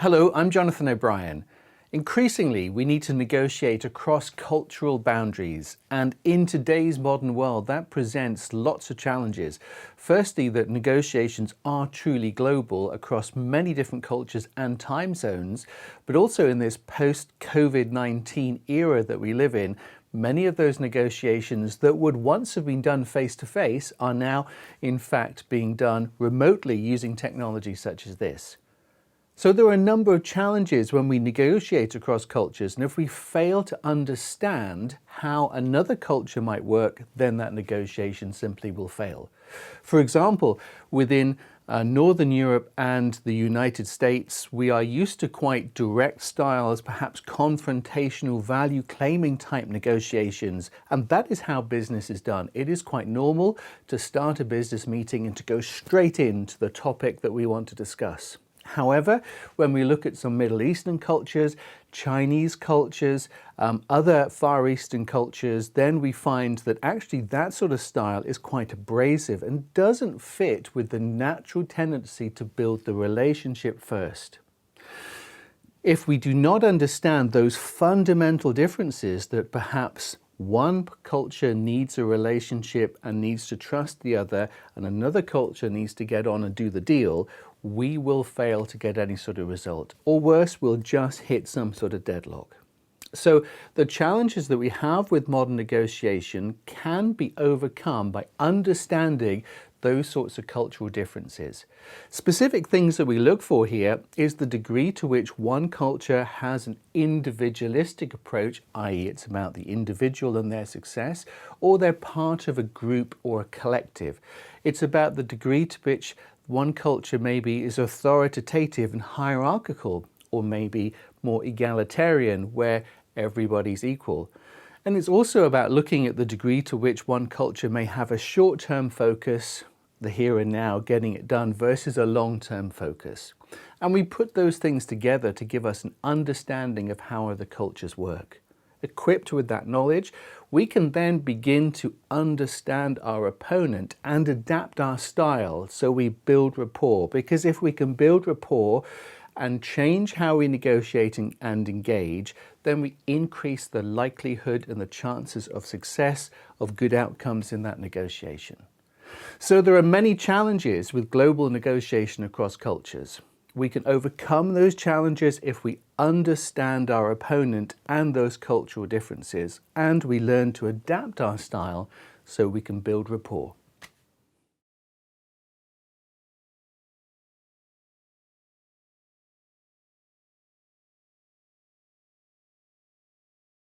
Hello, I'm Jonathan O'Brien. Increasingly, we need to negotiate across cultural boundaries, and in today's modern world, that presents lots of challenges. Firstly, that negotiations are truly global across many different cultures and time zones, but also in this post-COVID-19 era that we live in, many of those negotiations that would once have been done face-to-face are now, in fact, being done remotely using technology such as this. So there are a number of challenges when we negotiate across cultures, and if we fail to understand how another culture might work, then that negotiation simply will fail. For example, within Northern Europe and the United States, we are used to quite direct styles, perhaps confrontational, value-claiming type negotiations, and that is how business is done. It is quite normal to start a business meeting and to go straight into the topic that we want to discuss. However, when we look at some Middle Eastern cultures, Chinese cultures, other Far Eastern cultures, then we find that actually that sort of style is quite abrasive and doesn't fit with the natural tendency to build the relationship first. If we do not understand those fundamental differences, that perhaps one culture needs a relationship and needs to trust the other, and another culture needs to get on and do the deal, we will fail to get any sort of result. Or worse, we'll just hit some sort of deadlock. So the challenges that we have with modern negotiation can be overcome by understanding those sorts of cultural differences. Specific things that we look for here is the degree to which one culture has an individualistic approach, i.e. it's about the individual and their success, or they're part of a group or a collective. It's about the degree to which one culture maybe is authoritative and hierarchical, or maybe more egalitarian, where everybody's equal. And it's also about looking at the degree to which one culture may have a short-term focus, the here and now, getting it done, versus a long-term focus. And we put those things together to give us an understanding of how other cultures work. Equipped with that knowledge, we can then begin to understand our opponent and adapt our style so we build rapport. Because if we can build rapport and change how we negotiate and engage, then we increase the likelihood and the chances of success, of good outcomes in that negotiation. So there are many challenges with global negotiation across cultures. We can overcome those challenges if we understand our opponent and those cultural differences, and we learn to adapt our style so we can build rapport.